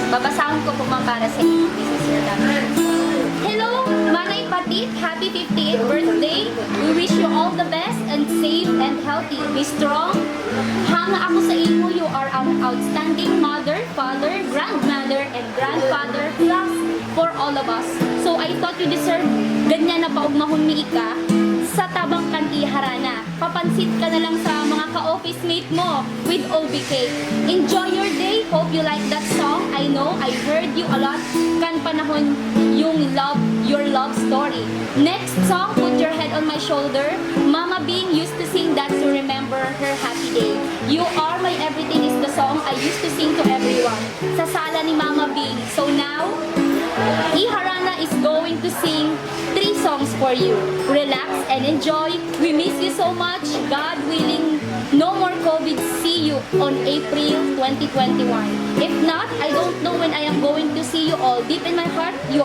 Babasahin ko po para sa inyo. This is your number. Hello, Manay Patit. Happy 58th birthday. We wish you all the best and safe and healthy. Be strong. Hanga ako sa imo. You are an outstanding mother, father, grandmother, and grandfather plus for all of us. So I thought you deserve ganyan na paugmahon mi ika sa tabang kanti harana. Papansit ka na lang sa mga ka-office mate mo with OBK. Enjoy your day. Hope you like that song. I know, I heard you a lot. Kan panahon yung your love story. Next song, Put Your Head on My Shoulder. Mama Bing used to sing that to remember her happy day. You Are My Everything is the song I used to sing to everyone sa sala ni Mama Bing. So now, Iharana is going to sing 3 songs for you. Relax and enjoy. We miss you so much. God willing, no more COVID. See you on April 2021. If not, I don't know when I am going to see you all. Deep in my heart, you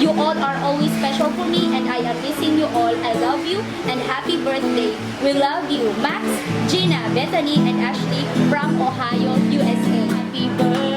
You all are always special for me and I am missing you all. I love you and happy birthday. We love you. Max, Gina, Bethany, and Ashley from Ohio, USA. Happy birthday.